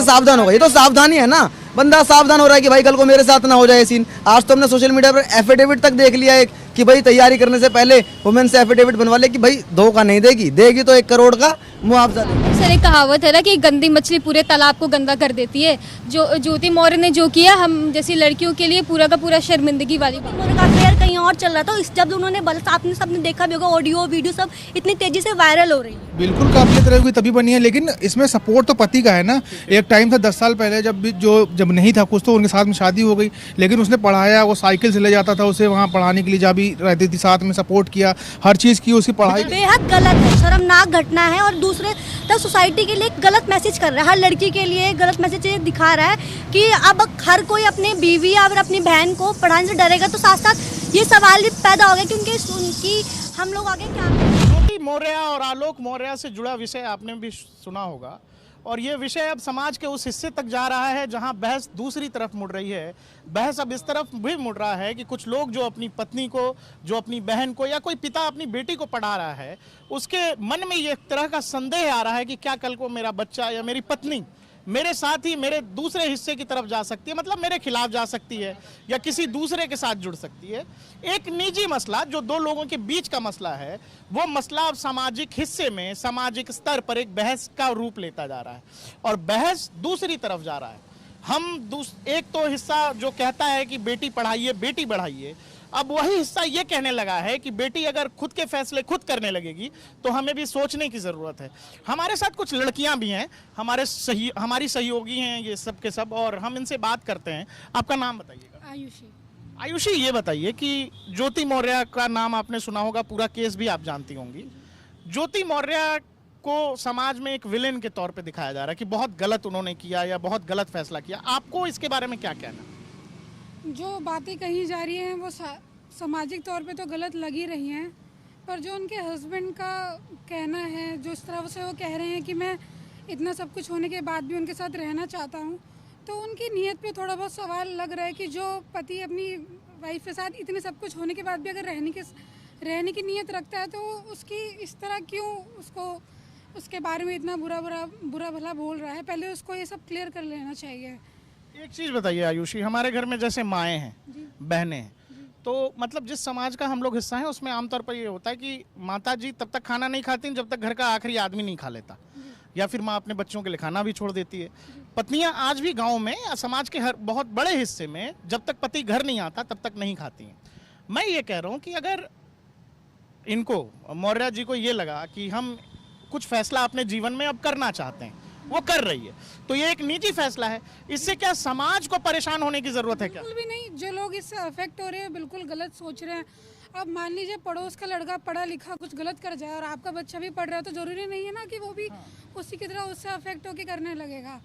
से सावधान होगा। ये तो सावधानी है ना, बंदा सावधान हो रहा है कि भाई कल को मेरे साथ ना हो जाए सीन। आज तो हमने सोशल मीडिया पर एफिडेविट तक देख लिया एक कि भाई तैयारी करने से पहले वुमेन से एफिडेविट बनवा ले कि भाई धोखा नहीं देगी, देगी तो 1 करोड़ का मुआवजा देगी। सर एक कहावत है ना कि गंदी मछली पूरे तालाब को गंदा कर देती है। जो ज्योति मौर्य ने जो किया हम जैसी लड़कियों के लिए पूरा का पूरा शर्मिंदगी वाली बात। उन्होंने कहा अफेयर कहीं और चल रहा था, जब उन्होंने आपने सबने देखा भी होगा, ऑडियो वीडियो सब इतनी तेजी से वायरल हो रही है। बिल्कुल काबिलियत रहेगी तभी बनी है, लेकिन इसमें सपोर्ट तो पति का है ना। एक टाइम था 10 साल पहले जब नहीं था कुछ तो उनके साथ में शादी हो गई, लेकिन उसने पढ़ाया, वो साइकिल से ले जाता था उसे वहाँ पढ़ाने के लिए, जब भी रहती थी साथ में सपोर्ट किया, हर चीज़ की उसकी पढ़ाई। बेहद गलत है, शर्मनाक घटना है और दूसरे तक सोसाइटी के लिए एक गलत मैसेज कर रहा है, हर लड़की के लिए गलत मैसेज दिखा रहा है कि अब हर कोई अपनी बीवी या अपनी बहन को पढ़ाने से डरेगा। तो साथ साथ ये सवाल भी पैदा हो गया क्योंकि हम लोग आगे क्या ज्योति मौर्य और आलोक मौर्य से जुड़ा विषय आपने भी सुना होगा, और ये विषय अब समाज के उस हिस्से तक जा रहा है जहां बहस दूसरी तरफ मुड़ रही है। बहस अब इस तरफ भी मुड़ रहा है कि कुछ लोग जो अपनी पत्नी को, जो अपनी बहन को, या कोई पिता अपनी बेटी को पढ़ा रहा है, उसके मन में ये एक तरह का संदेह आ रहा है कि क्या कल को मेरा बच्चा या मेरी पत्नी मेरे साथ ही मेरे दूसरे हिस्से की तरफ जा सकती है, मतलब मेरे खिलाफ जा सकती है या किसी दूसरे के साथ जुड़ सकती है। एक निजी मसला जो 2 लोगों के बीच का मसला है, वो मसला अब सामाजिक हिस्से में, सामाजिक स्तर पर एक बहस का रूप लेता जा रहा है और बहस दूसरी तरफ जा रहा है। एक तो हिस्सा जो कहता है कि बेटी पढ़ाइए, बेटी बढ़ाइए, अब वही हिस्सा ये कहने लगा है कि बेटी अगर खुद के फैसले खुद करने लगेगी तो हमें भी सोचने की ज़रूरत है। हमारे साथ कुछ लड़कियां भी हैं, हमारी सहयोगी हैं ये सब के सब, और हम इनसे बात करते हैं। आपका नाम बताइएगा। आयुषी, ये बताइए कि ज्योति मौर्य का नाम आपने सुना होगा, पूरा केस भी आप जानती होंगी। ज्योति मौर्य को समाज में एक विलेन के तौर पे दिखाया जा रहा है कि बहुत गलत उन्होंने किया या बहुत गलत फैसला किया। आपको इसके बारे में क्या कहना? जो बातें कही जा रही हैं वो सामाजिक तौर पे तो गलत लग ही रही हैं, पर जो उनके हस्बैंड का कहना है, जो इस तरह से वो कह रहे हैं कि मैं इतना सब कुछ होने के बाद भी उनके साथ रहना चाहता हूँ, तो उनकी नीयत पे थोड़ा बहुत सवाल लग रहा है कि जो पति अपनी वाइफ के साथ इतने सब कुछ होने के बाद भी अगर रहने की नीयत रखता है तो उसकी इस तरह क्यों उसके बारे में इतना बुरा भला बोल रहा है। पहले उसको ये सब क्लियर कर लेना चाहिए। एक चीज़ बताइए आयुषी, हमारे घर में जैसे माएँ हैं, बहनें हैं, तो मतलब जिस समाज का हम लोग हिस्सा हैं उसमें आमतौर पर ये होता है कि माता जी तब तक खाना नहीं खाती जब तक घर का आखिरी आदमी नहीं खा लेता, या फिर माँ अपने बच्चों के लिए खाना भी छोड़ देती है। पत्नियां आज भी गांव में या समाज के हर बहुत बड़े हिस्से में जब तक पति घर नहीं आता तब तक नहीं खाती हैं। मैं ये कह रहा हूँ कि अगर इनको, मौर्य जी को ये लगा कि हम कुछ फैसला अपने जीवन में अब करना चाहते हैं, वो कर रही है, तो ये एक निजी फैसला है, इससे क्या समाज को परेशान होने की जरूरत है? क्या बिल्कुल भी नहीं। जो लोग इससे अफेक्ट हो रहे हैं बिल्कुल गलत सोच रहे हैं। अब मान लीजिए पड़ोस का लड़का पढ़ा लिखा कुछ गलत कर जाए और आपका बच्चा भी पढ़ रहा है, तो जरूरी नहीं है ना कि वो भी उसी की तरह उससे अफेक्ट होकर करने लगेगा।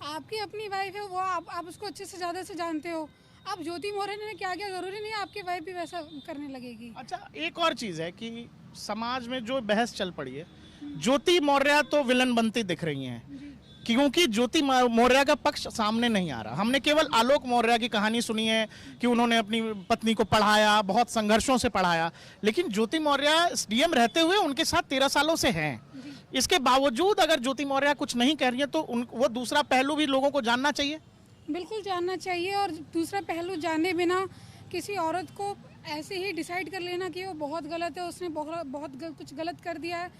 आपकी अपनी वाइफ है, वो आप उसको अच्छे से ज़्यादा से जानते हो। आप ज्योति मौर्य ने क्या किया, जरूरी नहीं है आपकी वाइफ भी वैसा करने लगेगी। अच्छा, एक और चीज़ है कि समाज में जो बहस चल पड़ी है, ज्योति मौर्य तो विलन बनती दिख रही हैं क्योंकि ज्योति मौर्य का पक्ष सामने नहीं आ रहा। हमने केवल आलोक मौर्य की कहानी सुनी है कि उन्होंने अपनी पत्नी को पढ़ाया, बहुत संघर्षों से पढ़ाया, लेकिन ज्योति मौर्य एसडीएम रहते हुए उनके साथ 13 सालों से हैं। इसके बावजूद अगर ज्योति मौर्य कुछ नहीं कह रही है तो वो दूसरा पहलू भी लोगों को जानना चाहिए। बिल्कुल जानना चाहिए, और दूसरा पहलू जाने बिना किसी औरत को ऐसे ही डिसाइड कर लेना कि वो बहुत गलत है, उसने बहुत कुछ गलत कर दिया है,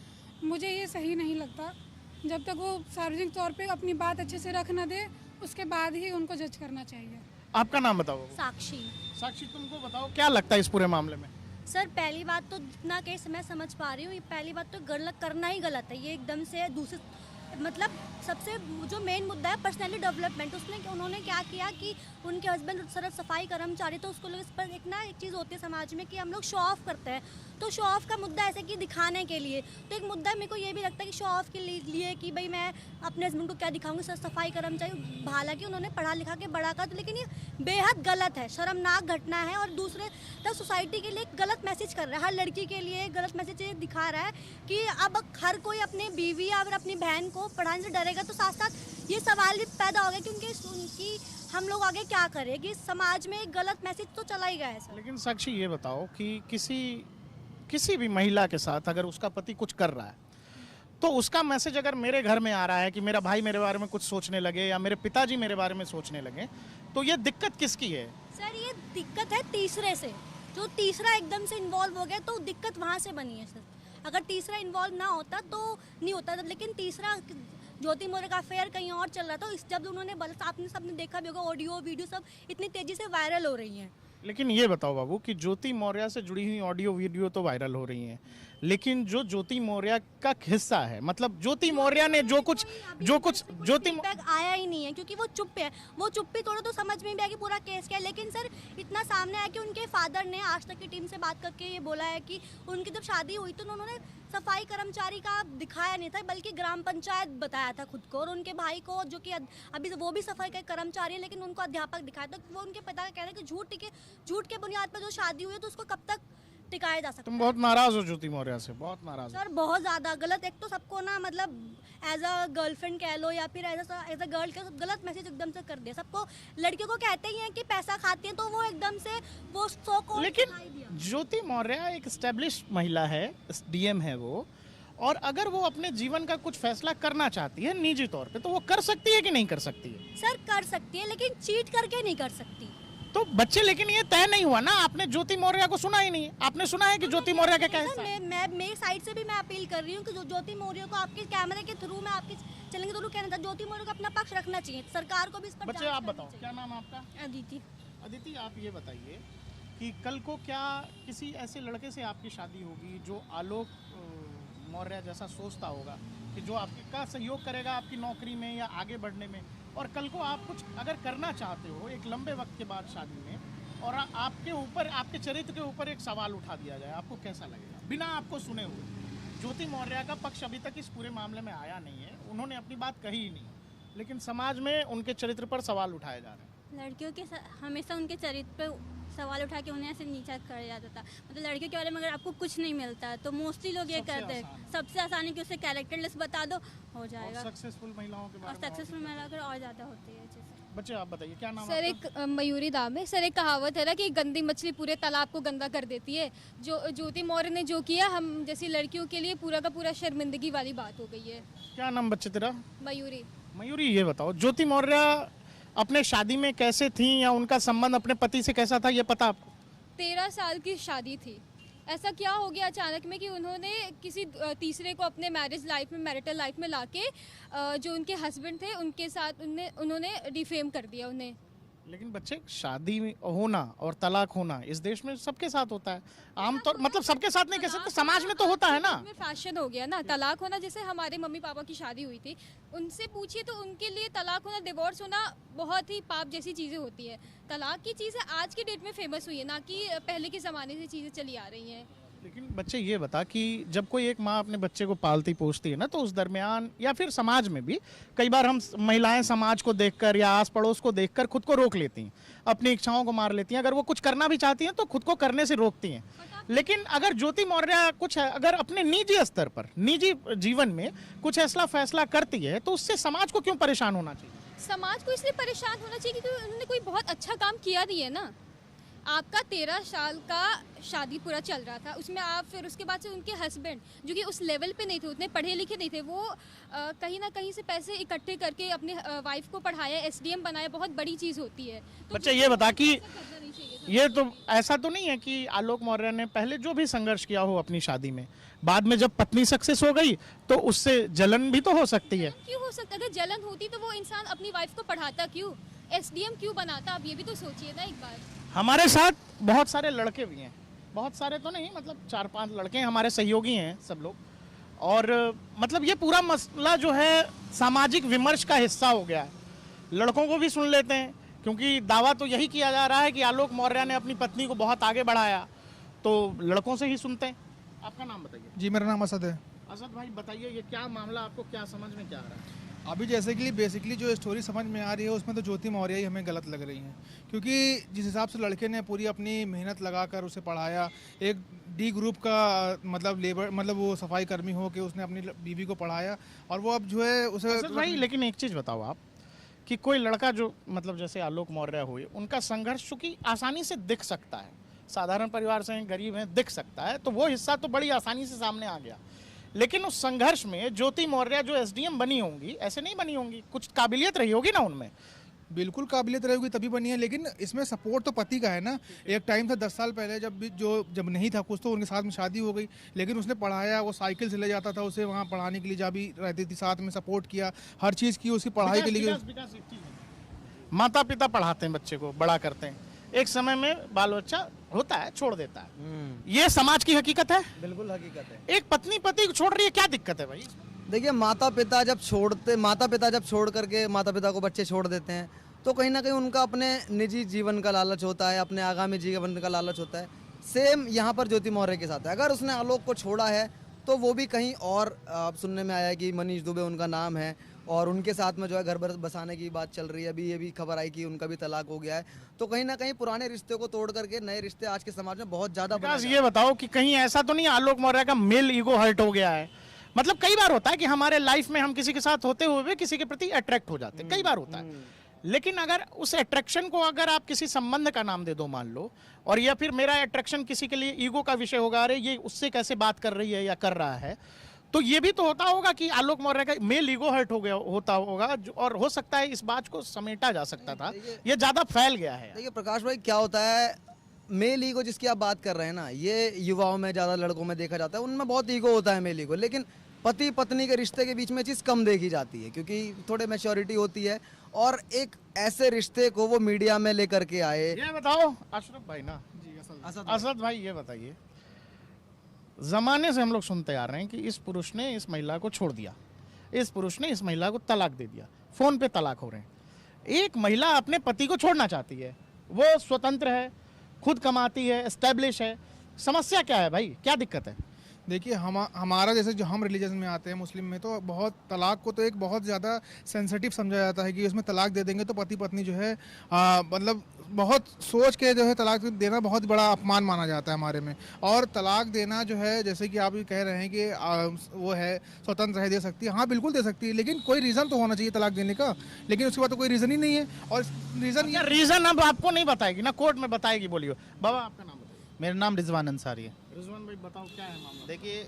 मुझे ये सही नहीं लगता। जब तक वो सार्वजनिक तौर पे अपनी बात अच्छे से रख ना दे, उसके बाद ही उनको जज करना चाहिए। आपका नाम बताओ। साक्षी, तुमको बताओ क्या लगता है इस पूरे मामले में? सर पहली बात तो जितना केस मैं समझ पा रही हूँ, ये पहली बात तो गलत करना ही गलत है। ये एकदम से दूसरे मतलब सबसे जो मेन मुद्दा है पर्सनैलिटी डेवलपमेंट, उन्होंने क्या किया कि उनके हस्बैंड सरल सफाई कर्मचारी, तो उसको लोग इस पर एक चीज़ होती है समाज में कि हम लोग शो ऑफ करते हैं, तो शो ऑफ का मुद्दा ऐसे कि दिखाने के लिए, तो एक मुद्दा मेरे को ये भी लगता है कि शो ऑफ के लिए कि भाई मैं अपने हस्बैंड को क्या दिखाऊंगी, सर सफाई कर्मचारी, हालांकि उन्होंने पढ़ा लिखा के बड़ा कर, लेकिन ये बेहद गलत है, शर्मनाक घटना है और दूसरे तक सोसाइटी के लिए एक गलत मैसेज कर रहा है, हर लड़की के लिए गलत मैसेज दिखा रहा है कि अब हर कोई अपनी बीवी या अपनी बहन को पढ़ाने से डरेगा। तो साथ साथ ये सवाल भी पैदा हो गया क्योंकि हम लोग आगे क्या करें कि समाज में एक गलत मैसेज तो चला ही गया है सर। लेकिन साक्षी ये बताओ कि किसी भी महिला के साथ अगर उसका पति कुछ कर रहा है तो उसका मैसेज अगर मेरे घर में आ रहा है कि मेरा भाई मेरे बारे में कुछ सोचने लगे या मेरे पिताजी मेरे बारे में सोचने लगे, तो ये दिक्कत किसकी है? सर ये दिक्कत है तीसरे से, जो तीसरा एकदम से इन्वॉल्व हो गया तो दिक्कत वहाँ से बनी है सर। अगर तीसरा इन्वॉल्व ना होता तो नहीं होता, लेकिन तीसरा ज्योति मौर्य का अफेयर कहीं और चल रहा था। जब उन्होंने आपने सबने देखा भी होगा, ऑडियो वीडियो सब इतनी तेजी से वायरल हो रही हैं। लेकिन ये बताओ बाबू कि ज्योति मौर्य से जुड़ी हुई ऑडियो वीडियो तो वायरल हो रही हैं, लेकिन जो ज्योति मौर्य का हिस्सा है, मतलब ज्योति मौर्य ने जो कुछ ज्योति फीडबैक आया ही नहीं है, क्योंकि वो चुप है। वो चुप्पी थोड़ा तो समझ में भी आया कि पूरा केस क्या है, लेकिन सर इतना सामने आया कि उनके फादर ने आज तक की टीम से बात करके ये बोला है कि उनकी जब शादी हुई तो उन्होंने सफाई कर्मचारी का दिखाया नहीं था, बल्कि ग्राम पंचायत बताया था खुद को। और उनके भाई को, जो कि अभी वो भी सफाई का कर्मचारी है, लेकिन उनको अध्यापक दिखाया। तो वो उनके पिता का कहना है कि झूठ के बुनियाद पर जो शादी हुई है तो उसको कब तक टिकाया जा सकता है। तुम बहुत नाराज हो ज्योति मौर्य से, बहुत नाराज हो। सर बहुत ज़्यादा गलत। एक तो सबको ना मतलब एज अ गर्लफ्रेंड कह लो या फिर एज अ गर्ल कह लो, गलत मैसेज एकदम से कर दिया सबको। लड़कियों को कहते ही हैं कि पैसा खाती हैं, तो वो एकदम से वो सो को। लेकिन ज्योति मौर्य एक एस्टेब्लिश महिला है, डीएम है वो, और अगर वो अपने जीवन का कुछ फैसला करना चाहती है निजी तौर पे, तो वो कर सकती है कि नहीं कर सकती है? सर कर सकती है, लेकिन चीट करके नहीं कर सकती। तो बच्चे, लेकिन ये तय नहीं हुआ ना, आपने ज्योति मौर्य को सुना ही नहीं। आपने सुना है कि ज्योति मौर्य का क्या हिस्सा है? मैं मेरी साइड से भी मैं अपील कर रही हूँ कि ज्योति मौर्य को आपके कैमरे के थ्रू में आपके चलेंगे तो कहना था, ज्योति मौर्य को अपना पक्ष रखना चाहिए। सरकार को भी इस पर बच्चे आप बताओ, क्या नाम है आपका? अदिति। अदिति, आप ये बताइए कि कल को क्या किसी ऐसे लड़के से आपकी शादी होगी जो आलोक मौर्य जैसा सोचता होगा, कि जो आपका सहयोग करेगा आपकी नौकरी में या आगे बढ़ने में, और कल को आप कुछ अगर करना चाहते हो एक लंबे वक्त के बाद शादी में, और आपके ऊपर, आपके चरित्र के ऊपर एक सवाल उठा दिया जाए, आपको कैसा लगेगा? बिना आपको सुने हुए। ज्योति मौर्य का पक्ष अभी तक इस पूरे मामले में आया नहीं है, उन्होंने अपनी बात कही ही नहीं, लेकिन समाज में उनके चरित्र पर सवाल उठाए जा रहे हैं। लड़कियों के हमेशा उनके चरित्र पे सवाल उठा के उन्हें ऐसे नीचा कर जाता था। मतलब लड़कियों के बारे में अगर आपको कुछ नहीं मिलता तो मोस्टली लोग ये कहते हैं सबसे आसानी कि उसे कैरेक्टरलेस बता दो, हो जाएगा। सक्सेसफुल महिलाओं के और बारे में सक्सेसफुल महिला अगर और ज़्यादा होती है चीज़। बच्चे आप बताइए, क्या नाम सर है एक मयूरी दाम है सर। एक कहावत है ना कि गंदी मछली पूरे तालाब को गंदा कर देती है। जो ज्योति मौर्य ने जो किया, हम जैसी लड़कियों के लिए पूरा का पूरा शर्मिंदगी वाली बात हो गई है। क्या नाम बच्चे तेरा? मयूरी। मयूरी, ये बताओ ज्योति मौर्य अपने शादी में कैसे थी, या उनका संबंध अपने पति से कैसा था, ये पता आपको? 13 साल की शादी थी। ऐसा क्या हो गया अचानक में कि उन्होंने किसी तीसरे को अपने मैरिज लाइफ में, मैरिटल लाइफ में लाके जो उनके हस्बैंड थे उनके साथ उन्होंने डिफेम कर दिया उन्हें। लेकिन बच्चे, शादी होना और तलाक होना इस देश में सबके साथ होता है। आमतौर, मतलब सबके साथ नहीं कह सकते, समाज में तो होता है ना। में फैशन हो गया ना तलाक होना। जैसे हमारे मम्मी पापा की शादी हुई थी, उनसे पूछिए तो उनके लिए तलाक होना, डिवोर्स होना बहुत ही पाप जैसी चीज़ें होती है। तलाक की चीज़ें आज की डेट में फेमस हुई है, ना कि पहले के ज़माने से चीज़ें चली आ रही हैं। लेकिन बच्चे ये बता कि जब कोई एक माँ अपने बच्चे को पालती पोसती है ना, तो उस दरमियान या फिर समाज में भी कई बार हम महिलाएं समाज को देखकर या आस पड़ोस को देखकर खुद को रोक लेती हैं, अपनी इच्छाओं को मार लेती हैं। अगर वो कुछ करना भी चाहती हैं तो खुद को करने से रोकती हैं। लेकिन अगर ज्योति मौर्य कुछ अगर अपने निजी स्तर पर, निजी जीवन में कुछ ऐसा फैसला करती है, तो उससे समाज को क्यों परेशान होना चाहिए? समाज को इसलिए परेशान होना चाहिए क्योंकि उन्होंने कोई बहुत अच्छा काम किया नहीं है ना। आपका 13 साल का शादी पूरा चल रहा था, उसमें आप फिर उसके बाद से उनके हस्बैंड जो कि उस लेवल पे नहीं थे, उतने पढ़े लिखे नहीं थे, वो कहीं ना कहीं से पैसे इकट्ठे करके अपने वाइफ को पढ़ाया, एसडीएम बनाया, बहुत बड़ी चीज़ होती है। तो बच्चे ये बता कि ये तो ऐसा तो नहीं है कि आलोक मौर्य ने पहले जो भी संघर्ष किया हो अपनी शादी में, बाद में जब पत्नी सक्सेस हो गई तो उससे जलन भी तो हो सकती है। क्यों हो सकता? अगर जलन होती तो वो इंसान अपनी वाइफ को पढ़ाता क्यों, एसडीएम क्यों बनाता? आप ये भी तो सोचिए ना एक बार। हमारे साथ बहुत सारे लड़के भी हैं, बहुत सारे तो नहीं, मतलब 4-5 लड़के हमारे सहयोगी हैं सब लोग, और मतलब ये पूरा मसला जो है सामाजिक विमर्श का हिस्सा हो गया है। लड़कों को भी सुन लेते हैं, क्योंकि दावा तो यही किया जा रहा है कि आलोक मौर्य ने अपनी पत्नी को बहुत आगे बढ़ाया, तो लड़कों से ही सुनते हैं। आपका नाम बताइए। जी मेरा नाम असद है। असद भाई बताइए, ये क्या मामला, आपको क्या समझ में क्या आ रहा है? अभी जैसे कि बेसिकली जो स्टोरी समझ में आ रही है उसमें तो ज्योति मौर्य ही हमें गलत लग रही हैं, क्योंकि जिस हिसाब से लड़के ने पूरी अपनी मेहनत लगाकर उसे पढ़ाया, एक डी ग्रुप का मतलब लेबर, मतलब वो सफाई कर्मी हो के उसने अपनी बीवी को पढ़ाया, और वो अब जो है उसे असद भाई, लेकिन एक चीज़ बताओ आप कि कोई लड़का जो मतलब जैसे आलोक मौर्य हुए, उनका संघर्ष चूँकि आसानी से दिख सकता है, साधारण परिवार से गरीब हैं, दिख सकता है, तो वो हिस्सा तो बड़ी आसानी से सामने आ गया। लेकिन उस संघर्ष में ज्योति मौर्य जो एसडीएम बनी होंगी, ऐसे नहीं बनी होंगी, कुछ काबिलियत रही होगी ना उनमें। बिल्कुल काबिलियत रहेगी तभी बनी है, लेकिन इसमें सपोर्ट तो पति का है ना। एक टाइम था 10 साल पहले जब नहीं था कुछ, तो उनके साथ में शादी हो गई, लेकिन उसने पढ़ाया, वो साइकिल से ले जाता था उसे वहाँ पढ़ाने के लिए, जा भी रहती थी साथ में, सपोर्ट किया, हर चीज़ की उसकी पढ़ाई के लिए। माता पिता पढ़ाते हैं बच्चे को, बड़ा करते हैं, एक समय में बाल बच्चा होता है, छोड़ देता है। ये समाज की हकीकत है, बिल्कुल हकीकत है। एक पत्नी पति को छोड़ रही है, क्या दिक्कत है भाई? देखिए माता पिता जब छोड़ करके माता पिता को बच्चे छोड़ देते हैं, तो कहीं ना कहीं उनका अपने निजी जीवन का लालच होता है, अपने आगामी जीवन का लालच होता है। सेम यहाँ पर ज्योति मौर्य के साथ है। अगर उसने आलोक को छोड़ा है तो वो भी कहीं और, आप सुनने में आया है कि मनीष दुबे उनका नाम है और उनके साथ में जो है घर बसाने की बात चल रही है। अभी ये भी खबर आई कि उनका भी तलाक हो गया है। तो कहीं ना कहीं पुराने रिश्ते को तोड़ करके नए रिश्ते आज के समाज में बहुत ज़्यादा विकास, ये बताओ कि कहीं ऐसा तो नहीं आलोक मौर्य का मेल ईगो हर्ट हो गया है? मतलब कई बार होता है कि हमारे लाइफ में हम किसी के साथ होते हुए भी किसी के प्रति अट्रैक्ट हो जाते हैं, कई बार होता है। लेकिन अगर उस अट्रैक्शन को अगर आप किसी संबंध का नाम दे दो मान लो, और या फिर मेरा अट्रैक्शन किसी के लिए ईगो का विषय होगा, अरे ये उससे कैसे बात कर रही है या कर रहा है, तो ये भी तो होता होगा कि आलोक मौर्य का मेल ईगो हर्ट हो गया होता होगा, और हो सकता है इस बात को समेटा जा सकता था, ये ज्यादा फैल गया है। देखिए प्रकाश भाई, क्या होता है, मेल ईगो जिसकी आप बात कर रहे हैं ना, ये युवाओं में ज़्यादा लड़कों में देखा जाता है, उनमें बहुत ईगो होता है, मेल ईगो। लेकिन पति पत्नी के रिश्ते के बीच में चीज़ कम देखी जाती है, क्योंकि थोड़े मैच्योरिटी होती है, और एक ऐसे रिश्ते को वो मीडिया में लेकर के आए। ये बताओ अशरफ भाई ना, असद भाई, ये बताइए, जमाने से हम लोग सुनते आ रहे हैं कि इस पुरुष ने इस महिला को छोड़ दिया, इस पुरुष ने इस महिला को तलाक दे दिया, फोन पे तलाक हो रहे हैं। एक महिला अपने पति को छोड़ना चाहती है, वो स्वतंत्र है, खुद कमाती है, एस्टेब्लिश है, समस्या क्या है भाई, क्या दिक्कत है? देखिए हमारा जैसे जो हम रिलीजन में आते हैं मुस्लिम में, तो बहुत तलाक को तो एक बहुत ज़्यादा सेंसिटिव समझा जाता है कि उसमें तलाक दे देंगे तो पति पत्नी जो है मतलब बहुत सोच के जो है तलाक देना बहुत बड़ा अपमान माना जाता है हमारे में। और तलाक देना जो है, जैसे कि आप ये कह रहे हैं कि वो है स्वतंत्र है, दे सकती है, हाँ बिल्कुल दे सकती है, लेकिन कोई रीज़न तो होना चाहिए तलाक देने का, लेकिन उसके बाद तो कोई रीज़न ही नहीं है। और रीज़न अब आपको नहीं बताएगी ना, कोर्ट में बताएगी। बोलिए बाबा, आपका नाम? मेरा नाम रिजवान अंसारी है। रिजवान भाई बताओ क्या है मामला? देखिए,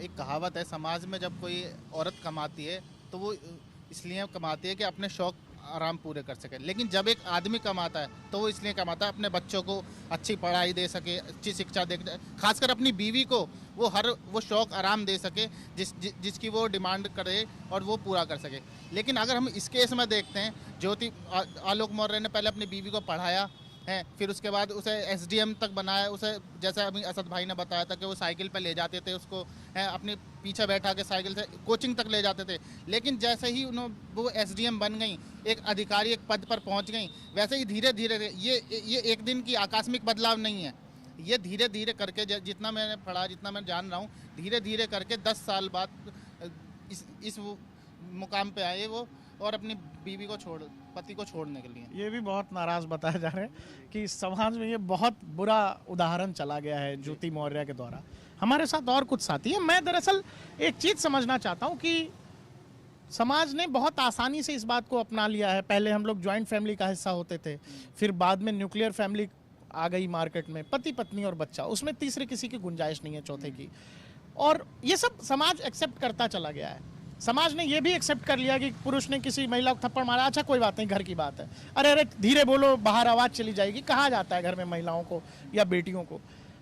एक कहावत है, समाज में जब कोई औरत कमाती है तो वो इसलिए कमाती है कि अपने शौक आराम पूरे कर सके, लेकिन जब एक आदमी कमाता है तो वो इसलिए कमाता है अपने बच्चों को अच्छी पढ़ाई दे सके, अच्छी शिक्षा दे, खासकर अपनी बीवी को वो शौक आराम दे सके जिसकी वो डिमांड करे और वो पूरा कर सके। लेकिन अगर हम इस केस में देखते हैं, ज्योति आलोक मौर्य ने पहले अपनी बीवी को पढ़ाया है, फिर उसके बाद उसे एसडीएम तक बनाया, उसे जैसा अभी असद भाई ने बताया था कि वो साइकिल पर ले जाते थे उसको, है अपने पीछे बैठा के साइकिल से कोचिंग तक ले जाते थे। लेकिन जैसे ही वो एसडीएम बन गई, एक अधिकारी एक पद पर पहुंच गई, वैसे ही धीरे धीरे ये एक दिन की आकस्मिक बदलाव नहीं है, ये धीरे धीरे करके, जितना मैंने पढ़ा, जितना मैं जान रहा हूँ, धीरे धीरे करके 10 साल बाद इस मुकाम पे आए वो, और अपनी बीवी को पति को छोड़ने के लिए। ये भी बहुत नाराज बताया जा रहा है कि समाज में ये बहुत बुरा उदाहरण चला गया है ज्योति मौर्य के द्वारा। हमारे साथ और कुछ साथी हैं। मैं दरअसल एक चीज़ समझना चाहता हूँ कि समाज ने बहुत आसानी से इस बात को अपना लिया है। पहले हम लोग ज्वाइंट फैमिली का हिस्सा होते थे, फिर बाद में न्यूक्लियर फैमिली आ गई मार्केट में, पति पत्नी और बच्चा, उसमें तीसरे किसी की गुंजाइश नहीं है, चौथे की। और ये सब समाज एक्सेप्ट करता चला गया है। समाज ने ये भी एक्सेप्ट कर लिया कि पुरुष ने किसी महिला को थप्पड़ मारा, अच्छा कोई बात नहीं, घर की बात है, अरे धीरे बोलो, बाहर आवाज़ चली जाएगी, कहा जाता है घर में महिलाओं को या बेटियों को।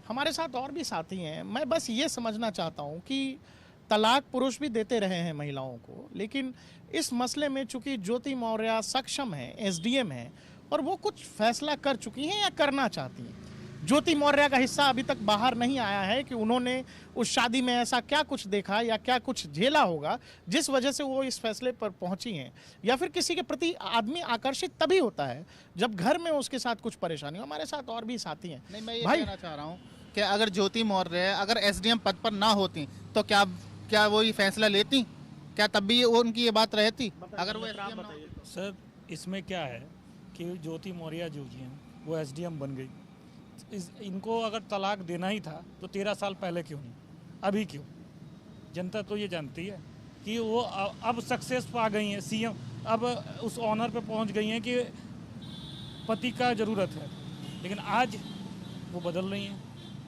हमारे साथ और भी साथी हैं। मैं बस ये समझना चाहता हूँ कि तलाक पुरुष भी देते रहे हैं महिलाओं को, लेकिन इस मसले में चूंकि ज्योति मौर्य सक्षम है, एसडीएम है, और वो कुछ फैसला कर चुकी हैं या करना चाहती हैं। ज्योति मौर्य का हिस्सा अभी तक बाहर नहीं आया है कि उन्होंने उस शादी में ऐसा क्या कुछ देखा या क्या कुछ झेला होगा जिस वजह से वो इस फैसले पर पहुंची हैं, या फिर किसी के प्रति आदमी आकर्षित तभी होता है जब घर में उसके साथ कुछ परेशानी हो। हमारे साथ और भी साथी हैं। नहीं, मैं ये कहना चाह रहा हूँ कि अगर ज्योति मौर्य अगर एसडीएम पद पर ना होती तो क्या वो ये फैसला लेती? क्या तब भी उनकी ये बात रहती? अगर वो एसडीएम सर, इसमें क्या है कि ज्योति मौर्य जो जी हैं वो एसडीएम बन गई, इनको अगर तलाक देना ही था तो 13 साल पहले क्यों नहीं, अभी क्यों? जनता तो ये जानती है कि वो अब सक्सेस पा गई हैं, सीएम अब उस ऑनर पे पहुंच गई हैं कि पति का ज़रूरत है, लेकिन आज वो बदल रही हैं,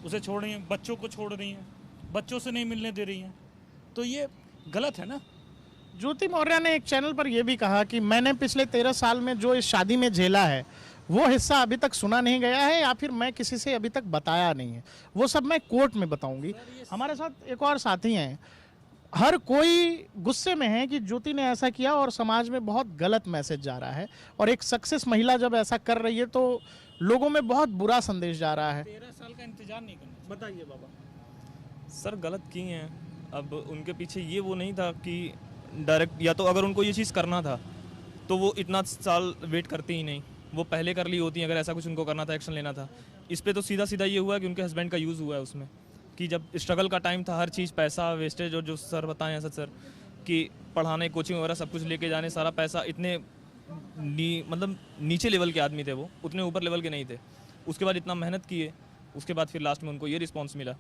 उसे छोड़ रही हैं, बच्चों को छोड़ रही हैं, बच्चों से नहीं मिलने दे रही हैं। तो ये गलत है ना। ज्योति मौर्य ने एक चैनल पर यह भी कहा कि मैंने पिछले 13 साल में जो इस शादी में झेला है वो हिस्सा अभी तक सुना नहीं गया है, या फिर मैं किसी से अभी तक बताया नहीं है, वो सब मैं कोर्ट में बताऊंगी। हमारे साथ एक और साथी हैं, हर कोई गुस्से में है कि ज्योति ने ऐसा किया और समाज में बहुत गलत मैसेज जा रहा है, और एक सक्सेस महिला जब ऐसा कर रही है तो लोगों में बहुत बुरा संदेश जा रहा है। 13 साल का इंतजार नहीं करना। बताइए बाबा। सर गलत की हैं। अब उनके पीछे ये वो नहीं था कि डायरेक्ट, या तो अगर उनको ये चीज़ करना था तो वो इतना साल वेट करती ही नहीं, वो पहले कर ली होती। अगर ऐसा कुछ उनको करना था, एक्शन लेना था। इस पे तो सीधा सीधा ये हुआ कि उनके हस्बैंड का यूज़ हुआ है उसमें, कि जब स्ट्रगल का टाइम था, हर चीज़ पैसा वेस्टेज, और जो सर बताएं ऐसा सर कि पढ़ाने कोचिंग वगैरह सब कुछ लेके जाने, सारा पैसा इतने मतलब नीचे लेवल के आदमी थे वो, उतने ऊपर लेवल के नहीं थे। उसके बाद इतना मेहनत किए, उसके बाद फिर लास्ट में उनको ये रिस्पॉन्स मिला।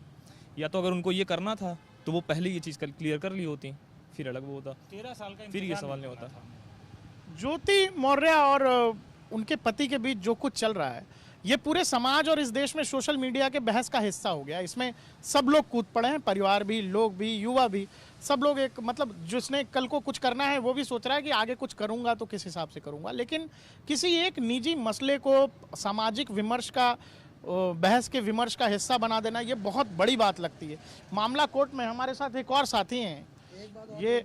या तो अगर उनको ये करना था तो वो पहले ये चीज़ क्लियर कर ली होती, फिर अलग वो होता, 13 साल का फिर ये सवाल नहीं होता। ज्योति मौर्य और उनके पति के बीच जो कुछ चल रहा है, ये पूरे समाज और इस देश में सोशल मीडिया के बहस का हिस्सा हो गया। इसमें सब लोग कूद पड़े हैं, परिवार भी, लोग भी, युवा भी, सब लोग। एक मतलब जिसने कल को कुछ करना है वो भी सोच रहा है कि आगे कुछ करूंगा तो किस हिसाब से करूंगा। लेकिन किसी एक निजी मसले को सामाजिक विमर्श का, बहस के विमर्श का हिस्सा बना देना, ये बहुत बड़ी बात लगती है। मामला कोर्ट में। हमारे साथ एक और साथी हैं, ये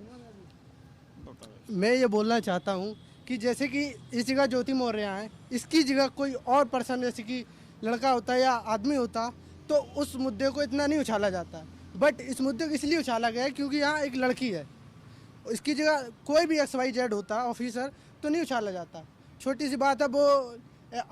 मैं ये बोलना चाहता हूँ कि जैसे कि इस जगह ज्योति मौर्य है, इसकी जगह कोई और पर्सन जैसे कि लड़का होता या आदमी होता तो उस मुद्दे को इतना नहीं उछाला जाता। बट इस मुद्दे को इसलिए उछाला गया है क्योंकि यहाँ एक लड़की है। इसकी जगह कोई भी XYZ होता ऑफिसर तो नहीं उछाला जाता। छोटी सी बात है, वो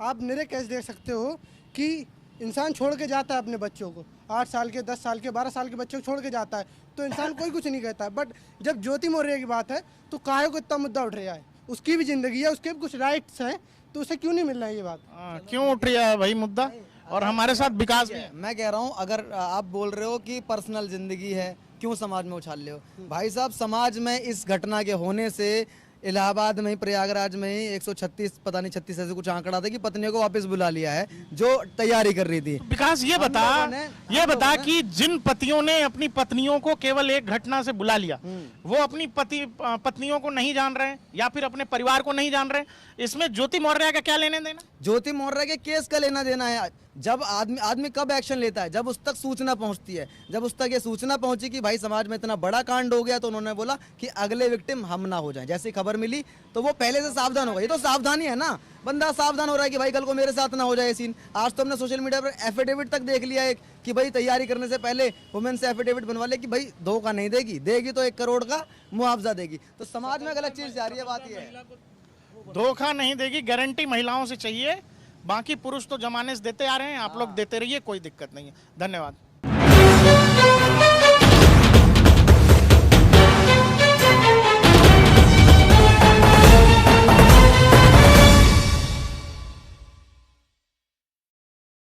आप मेरे केस देख सकते हो कि इंसान छोड़ के जाता है अपने बच्चों को, 8 साल के, 10 साल के, 12 साल के बच्चों को छोड़ के जाता है, तो इंसान कोई कुछ नहीं कहता। बट जब ज्योति मौर्य की बात है तो काहे को इतना मुद्दा उठ रहा है? उसकी भी जिंदगी है, उसके भी कुछ राइट्स हैं, तो उसे क्यों नहीं मिल रहा है ये बात? क्यों उठ रहा है भाई मुद्दा? और हमारे साथ विकास भी है। मैं कह रहा हूँ, अगर आप बोल रहे हो कि पर्सनल जिंदगी है, क्यों समाज में उछाल रहे हो? भाई साहब, समाज में इस घटना के होने से इलाहाबाद में ही, प्रयागराज में ही 136 पता नहीं 36 ऐसे कुछ आंकड़ा था कि पत्नियों को वापस बुला लिया है जो तैयारी कर रही थी। विकास ये बता कि जिन पतियों ने अपनी पत्नियों को केवल एक घटना से बुला लिया, वो अपनी पत्नियों को नहीं जान रहे हैं या फिर अपने परिवार को नहीं जान रहे, इसमें ज्योति मौर्य का क्या लेने देना? ज्योति मौर्य के केस का लेना देना है। जब आदमी कब एक्शन लेता है? जब उस तक सूचना पहुंचती है। जब उस तक ये सूचना पहुंची कि भाई समाज में इतना बड़ा कांड हो गया, तो उन्होंने बोला कि अगले विक्टिम हम ना हो जाएं। जैसे खबर मिली तो वो पहले से सावधान हो गए। ये तो सावधानी है ना, बंदा सावधान हो रहा है कि भाई कल को मेरे साथ ना हो जाए सीन। आज तो हमने सोशल मीडिया पर एफिडेविट तक देख लिया एक कि भाई तैयारी करने से पहले वुमेन से एफिडेविट बनवा ले कि भाई धोखा नहीं देगी तो 1 करोड़ का मुआवजा देगी। तो समाज में गलत चीज जा रही है। बात ये है, धोखा नहीं देगी, गारंटी महिलाओं से चाहिए। बाकी पुरुष तो जमाने से देते आ रहे हैं, आप लोग देते रहिए, कोई दिक्कत नहीं है। धन्यवाद।